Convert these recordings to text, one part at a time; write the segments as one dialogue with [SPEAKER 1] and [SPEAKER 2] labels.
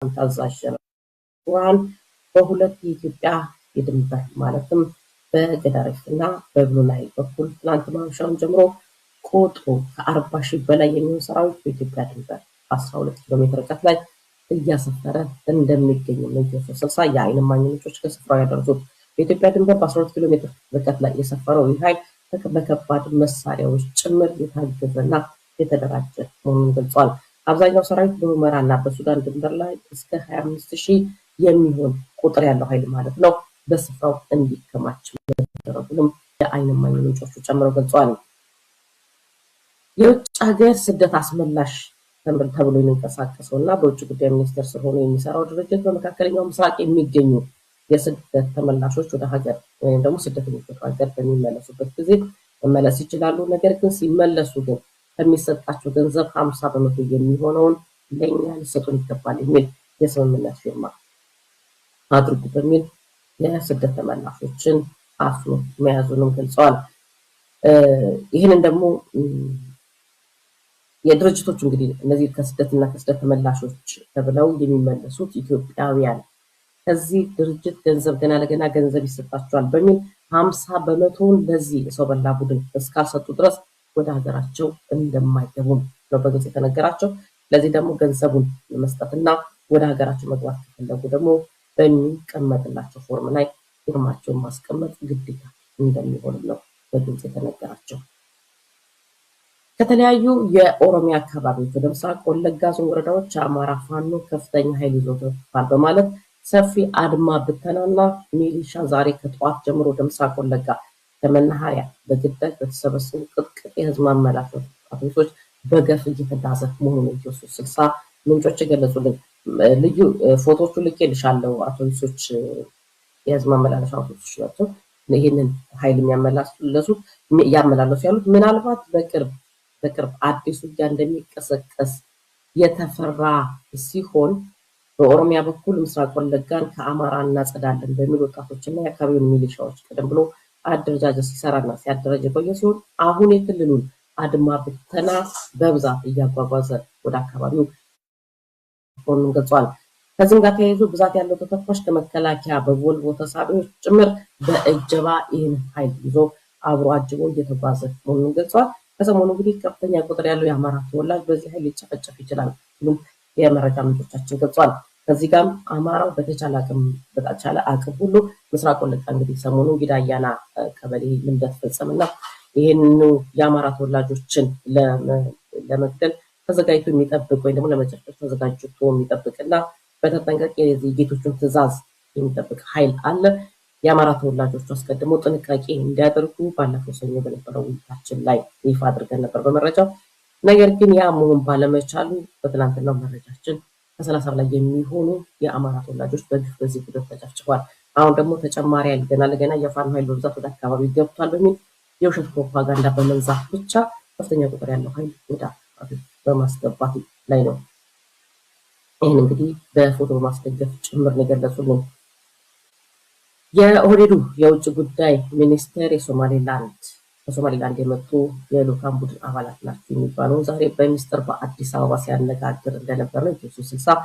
[SPEAKER 1] ታዛዥ ጀነራል በሁለት የኢትዮጵያ የድንበር ማለትም በገዳሪፍና በብሉ ናይል በኩል ትናንት ማምሻውን ጀምሮ ቁጥሩ ከ40 ሺህ በላይ የሚሆን ሰራዊት በኢትዮጵያ ድንበር 12 ኪሎ ሜትር ርቀት ላይ እያሰፈረ እንደሚገኝ ነው። 60 የዓይን እማኞች ከስፍራው ያደረሱት በኢትዮጵያ ድንበር በ12 ኪሎ ሜትር ርቀት ላይ የሰፈረው ይህ ኃይል በከባድ መሳሪያዎች ጭምር የታገዘና የተደራጀ መሆኑን ገልጿል። አብዛኛው ሰራዊት በሁመራና በሱዳን ድንበር ላይ እስከ 25,000 የሚሆን ቁጥር ያለው ኃይል ማለት ነው በስፍራው እንዲከማች መደረጉንም የዓይን እማኞቹ ጨምረው ገልጸዋል። የውጭ ሀገር ስደት አስመላሽ ተብሎ የሚንቀሳቀሰውና በውጭ ጉዳይ ሚኒስቴር ስር ሆኖ የሚሰራው ድርጅት በመካከለኛው ምስራቅ የሚገኙ የስደት ተመላሾች ወደ ሀገር ወይም ደግሞ ስደተኞች ወደ ሀገር በሚመለሱበት ጊዜ መመለስ ይችላሉ። ነገር ግን ሲመለሱ ግን ከሚሰጣቸው ገንዘብ 50% የሚሆነውን ለኛ ሊሰጡን ይገባል የሚል የስምምነት ፊርማ አድርጉ በሚል የስደት ተመላሾችን አፍኖ መያዙንም ገልጸዋል። ይህንን ደግሞ የድርጅቶች እንግዲህ እነዚህ ከስደትና ከስደት ተመላሾች ተብለው የሚመለሱት ኢትዮጵያውያን ከዚህ ድርጅት ገንዘብ ገና ለገና ገንዘብ ይሰጣቸዋል በሚል 50% ለዚህ ሰው በላ ቡድን እስካልሰጡ ድረስ ወደ ሀገራቸው እንደማይገቡም ነው በግልጽ የተነገራቸው። ለዚህ ደግሞ ገንዘቡን መስጠትና ወደ ሀገራቸው መግባት ከፈለጉ ደግሞ በሚቀመጥላቸው ፎርም ላይ ፊርማቸውን ማስቀመጥ ግዴታ እንደሚሆንም ነው በግልጽ የተነገራቸው። ከተለያዩ የኦሮሚያ አካባቢዎች ወደ ምስራቅ ወለጋ ዞን ወረዳዎች አማራ ፋኖ ከፍተኛ ኃይል ይዞ ተፋል በማለት ሰፊ አድማ ብተናና ሚሊሻ ዛሬ ከጠዋት ጀምሮ ወደ ምስራቅ ወለጋ ከመናኸሪያ በግዳጅ በተሰበሰቡ ቅጥቅጥ የህዝብ ማመላለሻ አውቶቡሶች በገፍ እየተጋዘ መሆኑን ኢትዮ 60 ምንጮች ገለጹልን። ልዩ ፎቶቹ ልኬልሻለሁ። አውቶቡሶች የህዝብ ማመላለሻ አውቶቡሶች ናቸው። ይህንን ኃይል ያመላለሱ ያሉት ምናልባት በቅርብ አዲስ ውጊያ እንደሚቀሰቀስ የተፈራ ሲሆን በኦሮሚያ በኩል ምስራቅ ወለጋን ከአማራ እናጸዳለን በሚል ወጣቶችና የአካባቢውን ሚሊሻዎች ቀደም ብሎ አደረጃጀት ሲሰራና ሲያደራጅ የቆየ ሲሆን አሁን የክልሉን አድማ ብተና በብዛት እያጓጓዘ ወደ አካባቢው ሆኖም ገልጿል። ከዚህም ጋር ተያይዞ ብዛት ያለው ተተኳሽ ከመከላከያ በቮልቮ ተሳቢዎች ጭምር በእጀባ ይህን ኃይል ይዞ አብሮ አጅቦ እየተጓዘ መሆኑን ገልጿል። ከሰሞኑ እንግዲህ ከፍተኛ ቁጥር ያለው የአማራ ተወላጅ በዚህ ኃይል ሊጨፈጨፍ ይችላል ሲሉም የመረጃ ምንጮቻችን ገልጿል። ከዚህ ጋርም አማራው በተቻለ አቅም ሁሉ ምስራቅ ወለጋ እንግዲህ ሰሞኑ ጊዳያና ቀበሌ እንደተፈጸመና ይህንኑ የአማራ ተወላጆችን ለመግደል ተዘጋጅቶ የሚጠብቅ ወይም ደግሞ ለመጨፍጨፍ ተዘጋጅቶ የሚጠብቅና በተጠንቀቅ የዚህ ጌቶቹን ትዕዛዝ የሚጠብቅ ኃይል አለ። የአማራ ተወላጆቹ አስቀድሞ ጥንቃቄ እንዲያደርጉ ባለፈው ሰኞ በነበረው ውይይታችን ላይ ይፋ አድርገን ነበር በመረጃው። ነገር ግን ያ መሆን ባለመቻሉ በትናንትናው መረጃችን ከ30 በላይ የሚሆኑ የአማራ ተወላጆች በግፍ በዚህ ቡድን ተጨፍጭፈዋል። አሁን ደግሞ ተጨማሪ ኃይል ገና ለገና የፋኖ ኃይል በብዛት ወደ አካባቢ ገብቷል በሚል የውሸት ፕሮፓጋንዳ በመንዛት ብቻ ከፍተኛ ቁጥር ያለው ኃይል ወደ አካባቢ በማስገባት ላይ ነው። ይህን እንግዲህ በፎቶ በማስደገፍ ጭምር ነው የገለጹልን። የኦህዴዱ የውጭ ጉዳይ ሚኒስቴር ከሶማሌላንድ የመጡ የልኡካን ቡድን አባላት ናቸው የሚባለው ዛሬ በሚስጥር በአዲስ አበባ ሲያነጋግር እንደነበር ነው ኢትዮ 60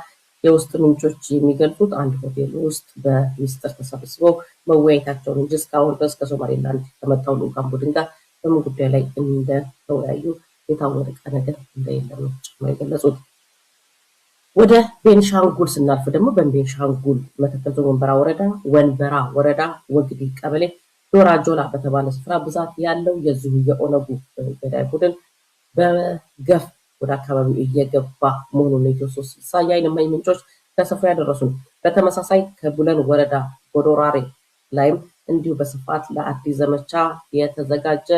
[SPEAKER 1] የውስጥ ምንጮች የሚገልጹት። አንድ ሆቴል ውስጥ በሚስጥር ተሰብስበው መወያየታቸውን እንጂ እስካሁን ድረስ ከሶማሌላንድ ከመጣው ልኡካን ቡድን ጋር በምን ጉዳይ ላይ እንደተወያዩ የታወቀ ነገር እንደሌለ ነው ጭምር የገለጹት። ወደ ቤንሻንጉል ስናልፍ ደግሞ በቤንሻንጉል መተከል ዞን ወንበራ ወረዳ ወግዲ ቀበሌ ዶራጆላ በተባለ ስፍራ ብዛት ያለው የዚሁ የኦነጉ ገዳይ ቡድን በገፍ ወደ አካባቢው እየገባ መሆኑን ኢትዮ 60 የዓይን እማኝ ምንጮች ከስፍራ ያደረሱን። በተመሳሳይ ከቡለን ወረዳ ጎዶራሬ ላይም እንዲሁ በስፋት ለአዲስ ዘመቻ የተዘጋጀ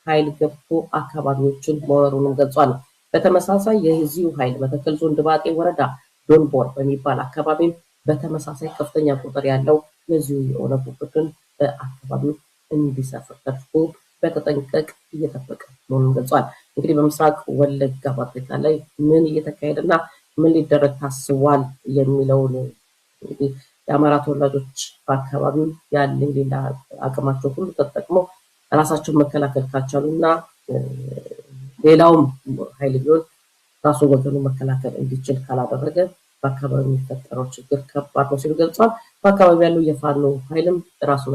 [SPEAKER 1] ኃይል ገብቶ አካባቢዎችን መወሩንም ገልጿል። በተመሳሳይ የዚሁ ኃይል መተከል ዞን ድባጤ ወረዳ ዶንቦር በሚባል አካባቢም በተመሳሳይ ከፍተኛ ቁጥር ያለው የዚሁ የኦነጉ ቡድን በአካባቢው እንዲሰፍር ተደርጎ በተጠንቀቅ እየጠበቀ መሆኑን ገልጿል። እንግዲህ በምስራቅ ወለጋ በአጠቃላይ ምን እየተካሄደና ምን ሊደረግ ታስቧል የሚለውን እንግዲህ የአማራ ተወላጆች በአካባቢው ያለ ሌላ አቅማቸው ሁሉ ተጠቅመው ራሳቸውን መከላከል ካልቻሉና ሌላውም ኃይል ቢሆን ራሱ ወገኑ መከላከል እንዲችል ካላደረገ በአካባቢው የሚፈጠረው ችግር ከባድ ነው ሲሉ ገልጸዋል። በአካባቢው ያለው የፋኖ ኃይልም ራሱን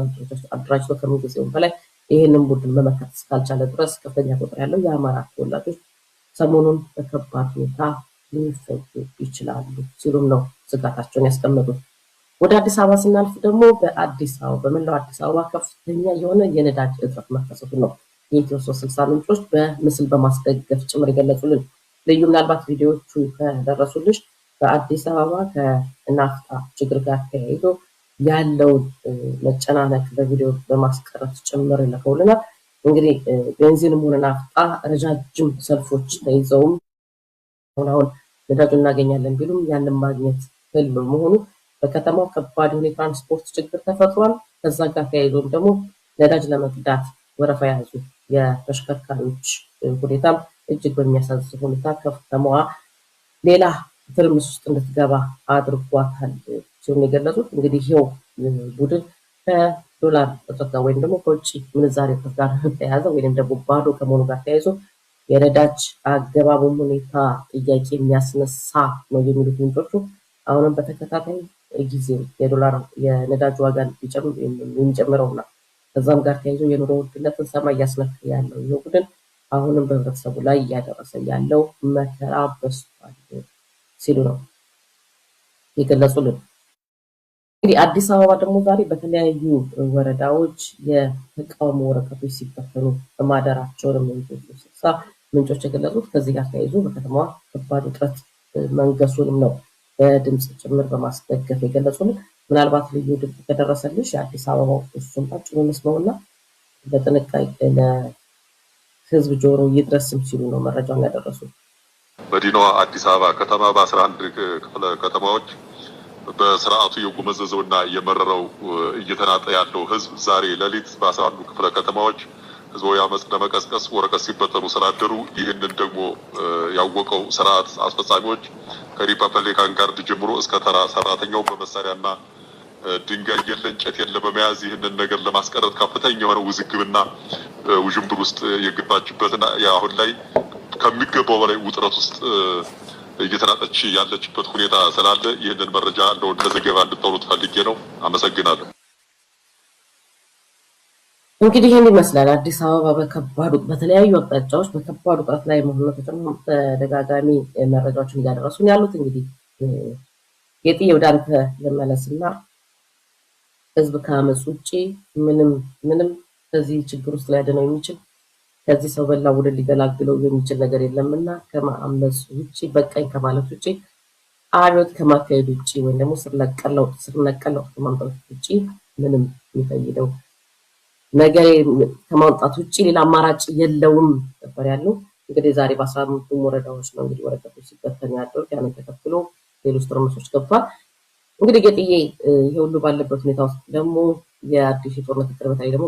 [SPEAKER 1] አደራጅቶ ከምንጊዜውም በላይ ይህንን ቡድን መመከት እስካልቻለ ድረስ ከፍተኛ ቁጥር ያለው የአማራ ተወላጆች ሰሞኑን በከባድ ሁኔታ ሊፈጁ ይችላሉ ሲሉም ነው ስጋታቸውን ያስቀመጡት። ወደ አዲስ አበባ ስናልፍ ደግሞ በመላው አዲስ አበባ ከፍተኛ የሆነ የነዳጅ እጥረት መከሰቱን ነው የኢትዮ 360 ምንጮች በምስል በማስደገፍ ጭምር የገለጹልን። ልዩ ምናልባት ቪዲዮዎቹ ከደረሱልሽ በአዲስ አበባ ከናፍጣ ችግር ጋር ተያይዞ ያለውን መጨናነቅ በቪዲዮ በማስቀረት ጭምር ልከውልናል። እንግዲህ ቤንዚንም ሆነ ናፍጣ ረጃጅም ሰልፎች ተይዘውም አሁን ነዳጅ እናገኛለን ቢሉም ያንን ማግኘት ህልም መሆኑ በከተማው ከባድ የሆነ የትራንስፖርት ችግር ተፈጥሯል። ከዛ ጋር ተያይዞም ደግሞ ነዳጅ ለመቅዳት ወረፋ የያዙ የተሽከርካሪዎች ሁኔታም እጅግ በሚያሳዝን ሁኔታ ከተማዋ ሌላ ትርምስ ውስጥ እንድትገባ አድርጓታል ሲሆን የገለጹት። እንግዲህ ይኸው ቡድን ከዶላር እጥረት ጋር ወይም ደግሞ ከውጭ ምንዛሬ እጥረት ጋር ተያያዘ ወይም ደግሞ ባዶ ከመሆኑ ጋር ተያይዞ የነዳጅ አገባቡን ሁኔታ ጥያቄ የሚያስነሳ ነው የሚሉት ምንጮቹ። አሁንም በተከታታይ ጊዜ የነዳጅ ዋጋን የሚጨምረውና ከዛም ጋር ተያይዞ የኑሮ ውድነትን ሰማይ እያስነካ ያለው ይህ ቡድን አሁንም በህብረተሰቡ ላይ እያደረሰ ያለው መከራ በዝቷል ሲሉ ነው የገለጹልን። እንግዲህ አዲስ አበባ ደግሞ ዛሬ በተለያዩ ወረዳዎች የተቃውሞ ወረቀቶች ሲበተኑ በማደራቸውንም ምንጮች የገለጹት። ከዚህ ጋር ተያይዞ በከተማዋ ከባድ ውጥረት መንገሱንም ነው በድምፅ ጭምር በማስደገፍ የገለጹልን። ምናልባት ልዩ ድምፅ ከደረሰልሽ የአዲስ አበባው እሱን ታጭኖ መስመውና በጥንቃቄ ለህዝብ ጆሮ ይድረስም ሲሉ ነው መረጃውን ያደረሱ።
[SPEAKER 2] መዲናዋ አዲስ አበባ ከተማ በ11 ክፍለ ከተማዎች በስርዓቱ የጎመዘዘውና የመረረው እየተናጠ ያለው ህዝብ ዛሬ ሌሊት በ11 ክፍለ ከተማዎች ህዝባዊ አመጽ ለመቀስቀስ ወረቀት ሲበተኑ ስላደሩ ይህንን ደግሞ ያወቀው ስርዓት አስፈጻሚዎች ከሪፐብሊካን ጋርድ ጀምሮ እስከ ተራ ሰራተኛው በመሳሪያና ድንጋይ የለ እንጨት የለ በመያዝ ይህንን ነገር ለማስቀረት ከፍተኛ የሆነ ውዝግብና ውዥንብር ውስጥ የገባችበትና አሁን ላይ ከሚገባው በላይ ውጥረት ውስጥ እየተናጠች ያለችበት ሁኔታ ስላለ ይህንን መረጃ እንደው ለዘገባ እንድታውሉት ፈልጌ ነው። አመሰግናለሁ።
[SPEAKER 1] እንግዲህ ይህን ይመስላል አዲስ አበባ በተለያዩ አቅጣጫዎች በከባድ ውጥረት ላይ መሆኑ ተደጋጋሚ መረጃዎችን እያደረሱን ያሉት። እንግዲህ የጥዬ ወደ አንተ ልመለስና ህዝብ ከአመፅ ውጭ ምንም ከዚህ ችግር ውስጥ ሊያድነው የሚችል ከዚህ ሰው በላ ቡድን ሊገላግለው የሚችል ነገር የለምና ከማመፅ ውጭ በቃኝ ከማለት ውጭ አብዮት ከማካሄድ ውጭ ወይም ደግሞ ስር ነቀል ለውጥ ከማምጣት ውጭ ምንም የሚፈይደው ነገር ከማውጣት ውጭ ሌላ አማራጭ የለውም ነበር ያለው። እንግዲህ ዛሬ በ15 ወረዳዎች ነው እንግዲህ ወረቀቶች ሲበተኑ ያለው። ያንን ተከትሎ ሌሎች ትርምሶች ገብቷል። እንግዲህ ገጥዬ ይሄ ሁሉ ባለበት ሁኔታ ውስጥ ደግሞ የአዲስ የጦርነት እቅድ በተለይ ደግሞ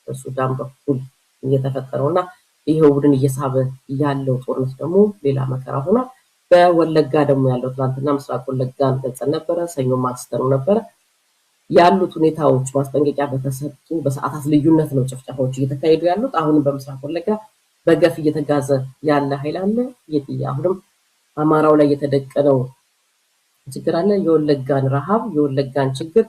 [SPEAKER 1] በሱዳን በኩል እየተፈጠረውና ይሄው ቡድን እየሳበ ያለው ጦርነት ደግሞ ሌላ መከራ ሆኗል። በወለጋ ደግሞ ያለው ትናንትና ምስራቅ ወለጋን ገልጸን ነበረ። ሰኞ ማክሰኞ ነበረ ያሉት ሁኔታዎች ማስጠንቀቂያ በተሰጡ በሰዓታት ልዩነት ነው ጭፍጨፋዎች እየተካሄዱ ያሉት። አሁንም በምስራቅ ወለጋ በገፍ እየተጋዘ ያለ ኃይል አለ። የጥያ አሁንም አማራው ላይ የተደቀነው ችግር አለ። የወለጋን ረሃብ፣ የወለጋን ችግር፣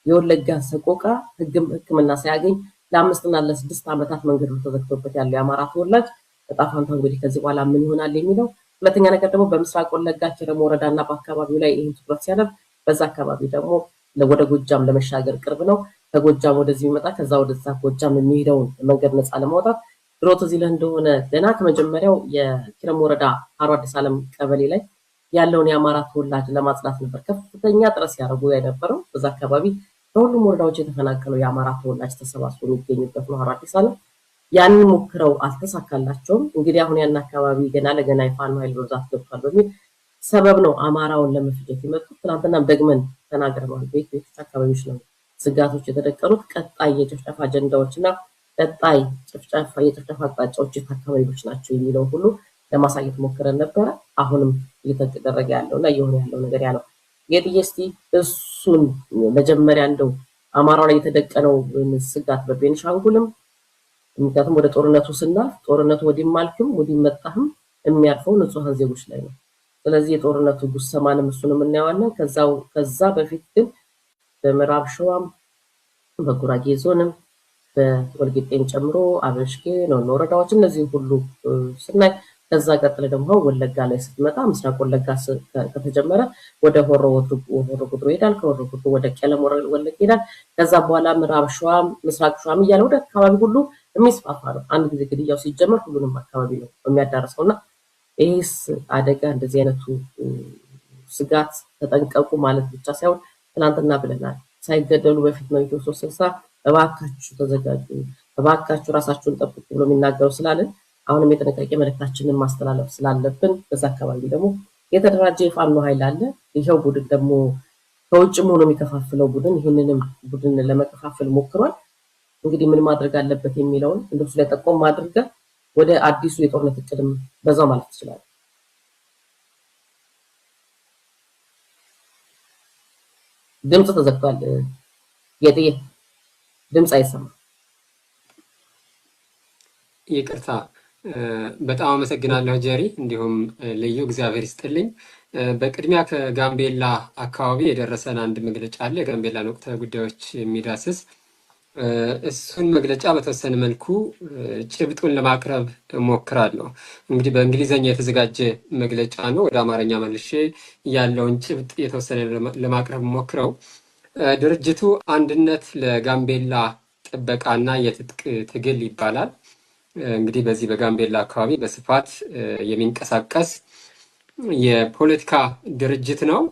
[SPEAKER 1] የወለጋን ሰቆቃ ሕክምና ሳያገኝ ለ5 እና ለ6 ዓመታት መንገዱ ተዘግቶበት ያለው የአማራ ተወላጅ ዕጣ ፈንታው እንግዲህ ከዚህ በኋላ ምን ይሆናል የሚለው። ሁለተኛ ነገር ደግሞ በምስራቅ ወለጋ ኪረም ወረዳና በአካባቢው ላይ ይህን ትኩረት ሲያደርግ በዛ አካባቢ ደግሞ ወደ ጎጃም ለመሻገር ቅርብ ነው። ከጎጃም ወደዚህ የሚመጣ ከዛ ወደዛ ጎጃም የሚሄደውን መንገድ ነፃ ለማውጣት ድሮ ትዝ ይልህ እንደሆነ ገና ከመጀመሪያው የኪረም ወረዳ ሀሮ አዲስ ዓለም ቀበሌ ላይ ያለውን የአማራ ተወላጅ ለማጽዳት ነበር ከፍተኛ ጥረት ሲያደርጉ የነበረው። በዛ አካባቢ በሁሉም ወረዳዎች የተፈናቀለው የአማራ ተወላጅ ተሰባስቦ የሚገኙበት ነው ሀሮ አዲስ ዓለም። ያንን ሞክረው አልተሳካላቸውም። እንግዲህ አሁን ያን አካባቢ ገና ለገና የፋኖ ኃይል በብዛት ገብቷል በሚል ሰበብ ነው አማራውን ለመፍጀት የመጡት። ትናንትናም ደግመን ተናግረናል። ቤት አካባቢዎች ነው ስጋቶች የተደቀኑት። ቀጣይ የጭፍጨፋ አጀንዳዎች እና ቀጣይ የጭፍጨፋ አቅጣጫዎች አካባቢዎች ናቸው የሚለው ሁሉ ለማሳየት ሞክረን ነበረ። አሁንም እየተደረገ ያለው እና እየሆነ ያለው ነገር ያ ነው። የጥየስቲ እሱን መጀመሪያ እንደው አማራው ላይ የተደቀነው ስጋት በቤንሻንጉልም ምክንያቱም ወደ ጦርነቱ ስናልፍ ጦርነቱ ወዲህ ማልክም ወዲህ መጣህም የሚያርፈው ንጹሃን ዜጎች ላይ ነው። ስለዚህ የጦርነቱ ጉሰማንም እሱንም እናየዋለን። ከዛ በፊት ግን በምዕራብ ሸዋም በጉራጌ ዞንም በወልቂጤን ጨምሮ አበሽጌ ነው ወረዳዎች እነዚህን ሁሉ ስናይ ከዛ ቀጥለ ደግሞ ወለጋ ላይ ስትመጣ ምስራቅ ወለጋ ከተጀመረ ወደ ሆሮ ጉድሩ ይሄዳል። ከሆሮ ጉድሩ ወደ ቄለም ወለጋ ይሄዳል። ከዛ በኋላ ምዕራብ ሸዋም ምስራቅ ሸዋም እያለ ወደ አካባቢ ሁሉ የሚስፋፋ ነው። አንድ ጊዜ ግድያው ሲጀመር ሁሉንም አካባቢ ነው የሚያዳርሰውና ይህስ አደጋ እንደዚህ አይነቱ ስጋት ተጠንቀቁ ማለት ብቻ ሳይሆን ትናንትና ብለናል፣ ሳይገደሉ በፊት ነው ኢትዮ 360 እባካችሁ ተዘጋጁ፣ እባካችሁ ራሳችሁን ጠብቁ ብሎ የሚናገሩ ስላለን አሁንም የጥንቃቄ መልእክታችንን ማስተላለፍ ስላለብን በዛ አካባቢ ደግሞ የተደራጀ የፋኖ ኃይል አለ። ይኸው ቡድን ደግሞ ከውጭም ሆኖ የሚከፋፍለው ቡድን ይህንንም ቡድን ለመከፋፈል ሞክሯል። እንግዲህ ምን ማድረግ አለበት የሚለውን እንደሱ ላይ ጠቆም አድርገን ወደ አዲሱ የጦርነት እቅድም በዛው ማለት ይችላል። ድምጽ ተዘግቷል። የጥዬ ድምጽ አይሰማም።
[SPEAKER 3] ይቅርታ። በጣም አመሰግናለሁ ጀሪ፣ እንዲሁም ልዩ እግዚአብሔር ይስጥልኝ። በቅድሚያ ከጋምቤላ አካባቢ የደረሰን አንድ መግለጫ አለ፣ የጋምቤላን ወቅታዊ ጉዳዮች የሚዳስስ እሱን መግለጫ በተወሰነ መልኩ ጭብጡን ለማቅረብ ሞክራለሁ። እንግዲህ በእንግሊዝኛ የተዘጋጀ መግለጫ ነው። ወደ አማርኛ መልሼ ያለውን ጭብጥ የተወሰነ ለማቅረብ ሞክረው ድርጅቱ አንድነት ለጋምቤላ ጥበቃና የትጥቅ ትግል ይባላል። እንግዲህ በዚህ በጋምቤላ አካባቢ በስፋት የሚንቀሳቀስ የፖለቲካ ድርጅት ነው።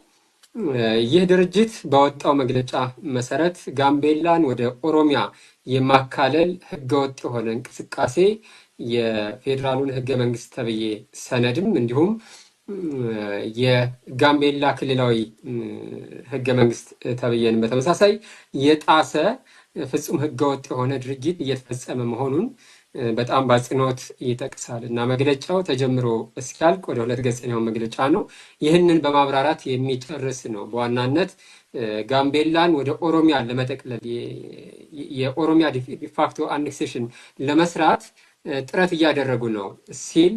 [SPEAKER 3] ይህ ድርጅት ባወጣው መግለጫ መሰረት ጋምቤላን ወደ ኦሮሚያ የማካለል ህገወጥ የሆነ እንቅስቃሴ የፌዴራሉን ህገ መንግስት ተብዬ ሰነድም እንዲሁም የጋምቤላ ክልላዊ ህገ መንግስት ተብዬን በተመሳሳይ የጣሰ ፍጹም ህገወጥ የሆነ ድርጊት እየተፈጸመ መሆኑን በጣም በአጽንኦት ይጠቅሳል እና መግለጫው ተጀምሮ እስኪያልቅ ወደ 2 ገጽኛው መግለጫ ነው። ይህንን በማብራራት የሚጨርስ ነው። በዋናነት ጋምቤላን ወደ ኦሮሚያ ለመጠቅለል የኦሮሚያ ዲፋክቶ አኔክሴሽን ለመስራት ጥረት እያደረጉ ነው ሲል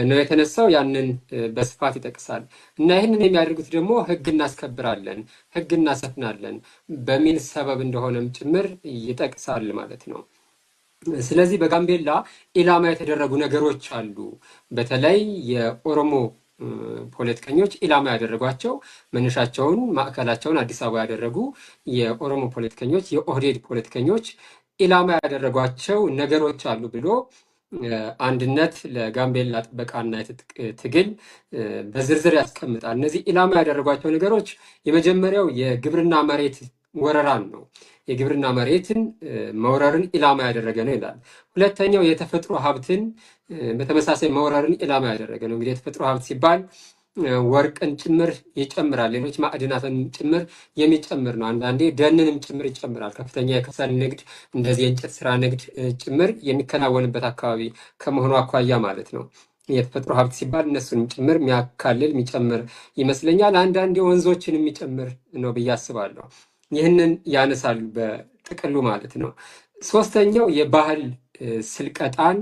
[SPEAKER 3] ነው የተነሳው። ያንን በስፋት ይጠቅሳል እና ይህንን የሚያደርጉት ደግሞ ህግ እናስከብራለን፣ ህግ እናሰፍናለን በሚል ሰበብ እንደሆነም ጭምር ይጠቅሳል ማለት ነው። ስለዚህ በጋምቤላ ኢላማ የተደረጉ ነገሮች አሉ። በተለይ የኦሮሞ ፖለቲከኞች ኢላማ ያደረጓቸው መነሻቸውን ማዕከላቸውን አዲስ አበባ ያደረጉ የኦሮሞ ፖለቲከኞች የኦህዴድ ፖለቲከኞች ኢላማ ያደረጓቸው ነገሮች አሉ ብሎ አንድነት ለጋምቤላ ጥበቃና የትጥቅ ትግል በዝርዝር ያስቀምጣል። እነዚህ ኢላማ ያደረጓቸው ነገሮች የመጀመሪያው የግብርና መሬት ወረራን ነው። የግብርና መሬትን መውረርን ኢላማ ያደረገ ነው ይላል። ሁለተኛው የተፈጥሮ ሀብትን በተመሳሳይ መውረርን ኢላማ ያደረገ ነው። እንግዲህ የተፈጥሮ ሀብት ሲባል ወርቅን ጭምር ይጨምራል፣ ሌሎች ማዕድናትን ጭምር የሚጨምር ነው። አንዳንዴ ደንንም ጭምር ይጨምራል። ከፍተኛ የከሰል ንግድ፣ እንደዚህ የእንጨት ስራ ንግድ ጭምር የሚከናወንበት አካባቢ ከመሆኑ አኳያ ማለት ነው። የተፈጥሮ ሀብት ሲባል እነሱንም ጭምር የሚያካልል የሚጨምር ይመስለኛል። አንዳንዴ ወንዞችን የሚጨምር ነው ብዬ አስባለሁ። ይህንን ያነሳሉ በጥቅሉ ማለት ነው። ሶስተኛው የባህል ስልቀጣን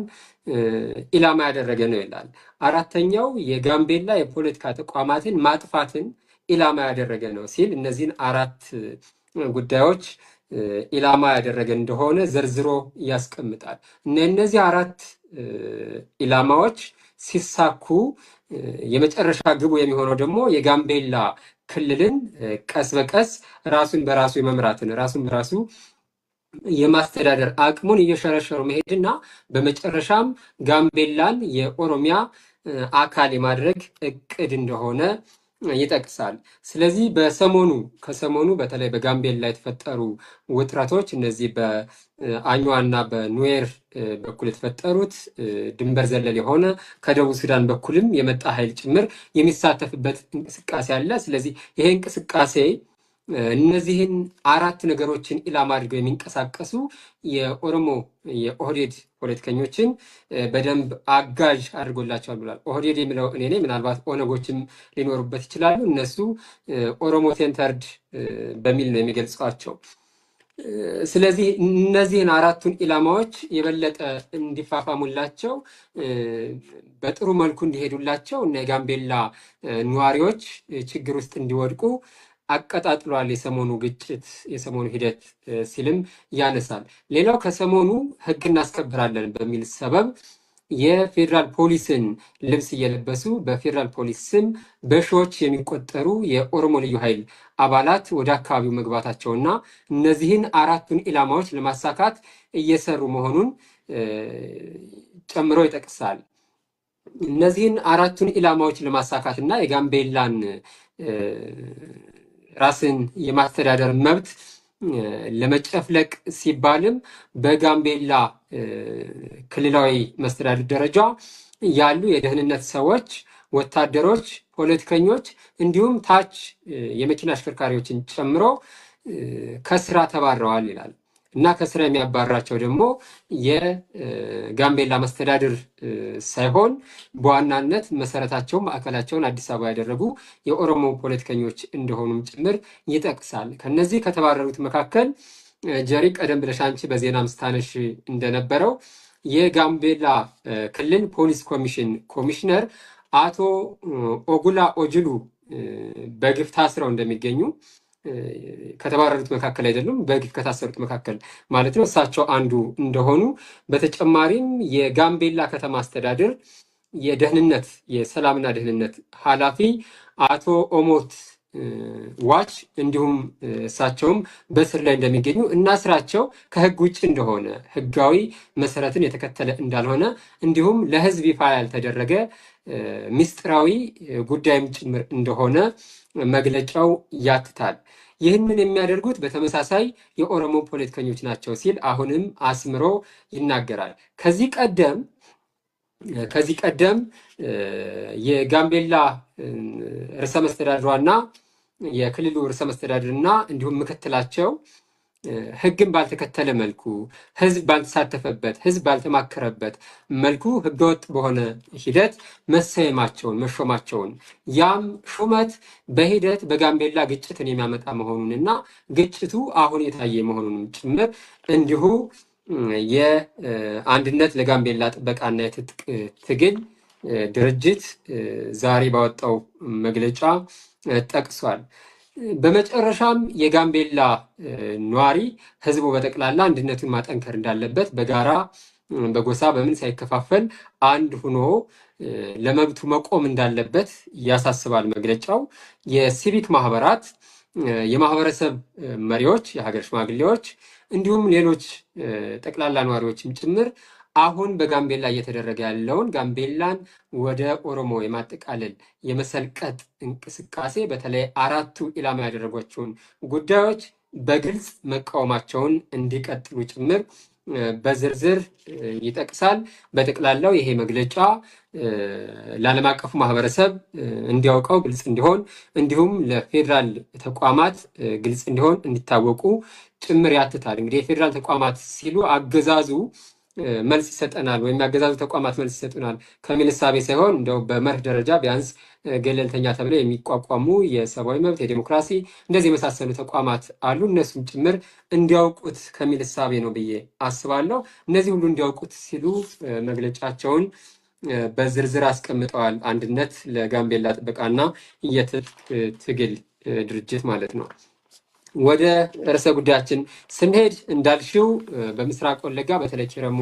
[SPEAKER 3] ኢላማ ያደረገ ነው ይላል። አራተኛው የጋምቤላ የፖለቲካ ተቋማትን ማጥፋትን ኢላማ ያደረገ ነው ሲል እነዚህን 4 ጉዳዮች ኢላማ ያደረገ እንደሆነ ዘርዝሮ ያስቀምጣል እና እነዚህ 4 ኢላማዎች ሲሳኩ የመጨረሻ ግቡ የሚሆነው ደግሞ የጋምቤላ ክልልን ቀስ በቀስ ራሱን በራሱ የመምራትን ራሱን በራሱ የማስተዳደር አቅሙን እየሸረሸሩ መሄድና በመጨረሻም ጋምቤላን የኦሮሚያ አካል የማድረግ እቅድ እንደሆነ ይጠቅሳል። ስለዚህ ከሰሞኑ በተለይ በጋምቤላ የተፈጠሩ ውጥረቶች እነዚህ በአኝዋና በኑዌር በኩል የተፈጠሩት ድንበር ዘለል የሆነ ከደቡብ ሱዳን በኩልም የመጣ ኃይል ጭምር የሚሳተፍበት እንቅስቃሴ አለ። ስለዚህ ይሄ እንቅስቃሴ እነዚህን 4 ነገሮችን ኢላማ አድርገው የሚንቀሳቀሱ የኦሮሞ የኦህዴድ ፖለቲከኞችን በደንብ አጋዥ አድርጎላቸዋል ብሏል። ኦህዴድ የሚለው እኔ ነኝ፣ ምናልባት ኦነጎችም ሊኖሩበት ይችላሉ። እነሱ ኦሮሞ ሴንተርድ በሚል ነው የሚገልጿቸው። ስለዚህ እነዚህን አራቱን ኢላማዎች የበለጠ እንዲፋፋሙላቸው በጥሩ መልኩ እንዲሄዱላቸው እና የጋምቤላ ነዋሪዎች ችግር ውስጥ እንዲወድቁ አቀጣጥሏል የሰሞኑ ግጭት የሰሞኑ ሂደት ሲልም ያነሳል። ሌላው ከሰሞኑ ሕግ እናስከብራለን በሚል ሰበብ የፌዴራል ፖሊስን ልብስ እየለበሱ በፌዴራል ፖሊስ ስም በሺዎች የሚቆጠሩ የኦሮሞ ልዩ ኃይል አባላት ወደ አካባቢው መግባታቸውና እነዚህን አራቱን ኢላማዎች ለማሳካት እየሰሩ መሆኑን ጨምሮ ይጠቅሳል። እነዚህን አራቱን ኢላማዎች ለማሳካት እና የጋምቤላን ራስን የማስተዳደር መብት ለመጨፍለቅ ሲባልም በጋምቤላ ክልላዊ መስተዳድር ደረጃ ያሉ የደህንነት ሰዎች፣ ወታደሮች፣ ፖለቲከኞች እንዲሁም ታች የመኪና አሽከርካሪዎችን ጨምሮ ከስራ ተባረዋል ይላል እና ከስራ የሚያባራቸው ደግሞ የጋምቤላ መስተዳድር ሳይሆን በዋናነት መሰረታቸው ማዕከላቸውን አዲስ አበባ ያደረጉ የኦሮሞ ፖለቲከኞች እንደሆኑም ጭምር ይጠቅሳል። ከነዚህ ከተባረሩት መካከል ጀሪ ቀደም ብለሽ አንቺ በዜና ምስታነሽ እንደነበረው የጋምቤላ ክልል ፖሊስ ኮሚሽን ኮሚሽነር አቶ ኦጉላ ኦጅሉ በግፍ ታስረው እንደሚገኙ ከተባረሩት መካከል አይደሉም፣ በግፍ ከታሰሩት መካከል ማለት ነው። እሳቸው አንዱ እንደሆኑ በተጨማሪም የጋምቤላ ከተማ አስተዳደር የደህንነት የሰላምና ደህንነት ኃላፊ አቶ ኦሞት ዋች እንዲሁም እሳቸውም በስር ላይ እንደሚገኙ እና ስራቸው ከህግ ውጭ እንደሆነ ህጋዊ መሰረትን የተከተለ እንዳልሆነ እንዲሁም ለህዝብ ይፋ ያልተደረገ ሚስጥራዊ ጉዳይም ጭምር እንደሆነ መግለጫው ያትታል። ይህንን የሚያደርጉት በተመሳሳይ የኦሮሞ ፖለቲከኞች ናቸው ሲል አሁንም አስምሮ ይናገራል። ከዚህ ቀደም የጋምቤላ ርዕሰ መስተዳድሯና የክልሉ ርዕሰ መስተዳድርና እንዲሁም ምክትላቸው ህግን ባልተከተለ መልኩ ህዝብ ባልተሳተፈበት ህዝብ ባልተማከረበት መልኩ ህገወጥ በሆነ ሂደት መሾማቸውን ያም ሹመት በሂደት በጋምቤላ ግጭትን የሚያመጣ መሆኑንና ግጭቱ አሁን የታየ መሆኑንም ጭምር እንዲሁ የአንድነት ለጋምቤላ ጥበቃና የትጥቅ ትግል ድርጅት ዛሬ ባወጣው መግለጫ ጠቅሷል። በመጨረሻም የጋምቤላ ነዋሪ ህዝቡ በጠቅላላ አንድነቱን ማጠንከር እንዳለበት በጋራ በጎሳ በምን ሳይከፋፈል አንድ ሆኖ ለመብቱ መቆም እንዳለበት ያሳስባል መግለጫው። የሲቪክ ማህበራት፣ የማህበረሰብ መሪዎች፣ የሀገር ሽማግሌዎች እንዲሁም ሌሎች ጠቅላላ ነዋሪዎችም ጭምር አሁን በጋምቤላ እየተደረገ ያለውን ጋምቤላን ወደ ኦሮሞ የማጠቃለል የመሰልቀጥ እንቅስቃሴ በተለይ አራቱ ኢላማ ያደረጓቸውን ጉዳዮች በግልጽ መቃወማቸውን እንዲቀጥሉ ጭምር በዝርዝር ይጠቅሳል። በጠቅላላው ይሄ መግለጫ ለዓለም አቀፉ ማህበረሰብ እንዲያውቀው ግልጽ እንዲሆን እንዲሁም ለፌዴራል ተቋማት ግልጽ እንዲሆን እንዲታወቁ ጭምር ያትታል። እንግዲህ የፌዴራል ተቋማት ሲሉ አገዛዙ መልስ ይሰጠናል ወይም ያገዛዙ ተቋማት መልስ ይሰጡናል ከሚል እሳቤ ሳይሆን እንደው በመርህ ደረጃ ቢያንስ ገለልተኛ ተብለው የሚቋቋሙ የሰብአዊ መብት፣ የዲሞክራሲ እንደዚህ የመሳሰሉ ተቋማት አሉ። እነሱም ጭምር እንዲያውቁት ከሚል እሳቤ ነው ብዬ አስባለሁ። እነዚህ ሁሉ እንዲያውቁት ሲሉ መግለጫቸውን በዝርዝር አስቀምጠዋል። አንድነት ለጋምቤላ ጥበቃና የትጥቅ ትግል ድርጅት ማለት ነው። ወደ ርዕሰ ጉዳያችን ስንሄድ እንዳልሽው በምስራቅ ወለጋ በተለይ ኪረሙ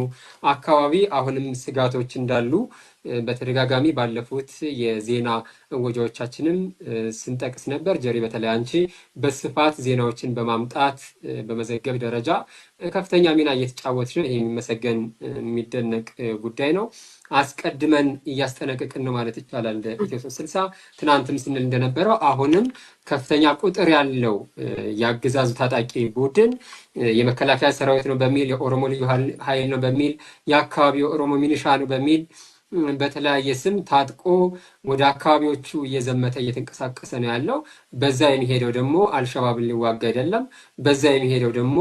[SPEAKER 3] አካባቢ አሁንም ስጋቶች እንዳሉ በተደጋጋሚ ባለፉት የዜና እወጃዎቻችንም ስንጠቅስ ነበር። ጀሪ በተለይ አንቺ በስፋት ዜናዎችን በማምጣት በመዘገብ ደረጃ ከፍተኛ ሚና እየተጫወትሽ ነው። ይሄ የሚመሰገን የሚደነቅ ጉዳይ ነው። አስቀድመን እያስጠነቀቅን ነው ማለት ይቻላል። እንደ ኢትዮ 360 ትናንትም ስንል እንደነበረው አሁንም ከፍተኛ ቁጥር ያለው የአገዛዙ ታጣቂ ቡድን የመከላከያ ሰራዊት ነው በሚል የኦሮሞ ልዩ ኃይል ነው በሚል የአካባቢው ኦሮሞ ሚኒሻ ነው በሚል በተለያየ ስም ታጥቆ ወደ አካባቢዎቹ እየዘመተ እየተንቀሳቀሰ ነው ያለው። በዛ የሚሄደው ደግሞ አልሸባብን ሊዋጋ አይደለም። በዛ የሚሄደው ደግሞ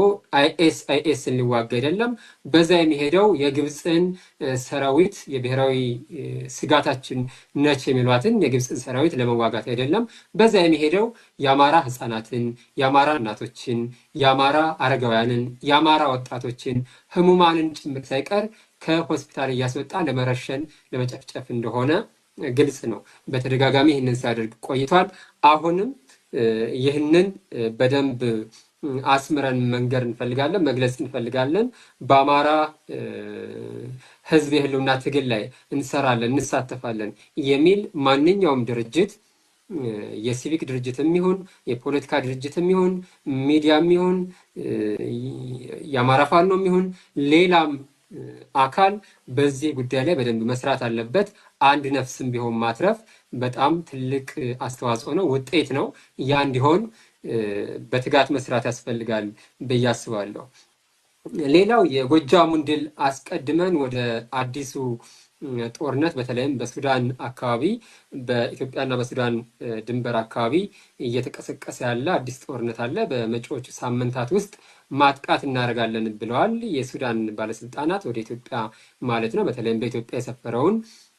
[SPEAKER 3] አይኤስን ሊዋጋ አይደለም። በዛ የሚሄደው የግብፅን ሰራዊት የብሔራዊ ስጋታችን ነች የሚሏትን የግብፅን ሰራዊት ለመዋጋት አይደለም። በዛ የሚሄደው የአማራ ህፃናትን፣ የአማራ እናቶችን፣ የአማራ አረጋውያንን፣ የአማራ ወጣቶችን፣ ህሙማንን ጭምር ሳይቀር ከሆስፒታል እያስወጣ ለመረሸን ለመጨፍጨፍ እንደሆነ ግልጽ ነው። በተደጋጋሚ ይህንን ሲያደርግ ቆይቷል። አሁንም ይህንን በደንብ አስምረን መንገር እንፈልጋለን፣ መግለጽ እንፈልጋለን። በአማራ ህዝብ የህልውና ትግል ላይ እንሰራለን፣ እንሳተፋለን የሚል ማንኛውም ድርጅት የሲቪክ ድርጅትም ይሁን የፖለቲካ ድርጅትም ይሁን ሚዲያም ይሁን የአማራ ፋኖም ይሁን ሌላም አካል በዚህ ጉዳይ ላይ በደንብ መስራት አለበት። አንድ ነፍስም ቢሆን ማትረፍ በጣም ትልቅ አስተዋጽኦ ነው፣ ውጤት ነው። ያ እንዲሆን በትጋት መስራት ያስፈልጋል ብዬ አስባለሁ። ሌላው የጎጃሙን ድል አስቀድመን ወደ አዲሱ ጦርነት በተለይም በሱዳን አካባቢ በኢትዮጵያና በሱዳን ድንበር አካባቢ እየተቀሰቀሰ ያለ አዲስ ጦርነት አለ። በመጪዎቹ ሳምንታት ውስጥ ማጥቃት እናደርጋለን ብለዋል የሱዳን ባለስልጣናት ወደ ኢትዮጵያ ማለት ነው። በተለይም በኢትዮጵያ የሰፈረውን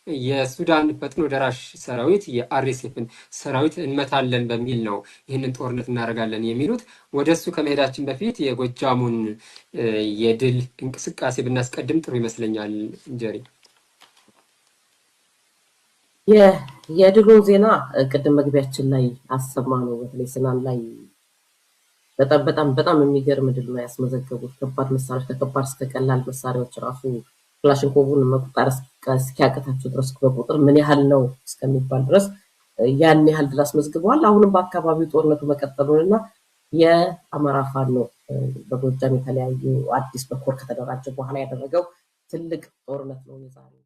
[SPEAKER 3] የሱዳን ፈጥኖ ደራሽ ሰራዊት የአርኤስኤፍን ሰራዊት እንመታለን በሚል ነው ይህንን ጦርነት እናደርጋለን የሚሉት። ወደሱ ከመሄዳችን በፊት የጎጃሙን የድል እንቅስቃሴ ብናስቀድም ጥሩ ይመስለኛል። እንጀሪ
[SPEAKER 1] የድሉን ዜና ቅድም መግቢያችን ላይ አሰማነው። በተለይ ስናን ላይ በጣም የሚገርም ድል ነው ያስመዘገቡት። ከባድ መሳሪያዎች ከከባድ እስከ ቀላል መሳሪያዎች ራሱ ክላሽንኮቭን መቁጠር እስኪያቅታቸው ድረስ በቁጥር ምን ያህል ነው እስከሚባል ድረስ ያን ያህል ድል አስመዝግበዋል። አሁንም በአካባቢው ጦርነቱ መቀጠሉንና የአማራ ፋኖ በጎጃም የተለያዩ አዲስ በኮር ከተደራጀ በኋላ ያደረገው ትልቅ ጦርነት ነው የዛሬው።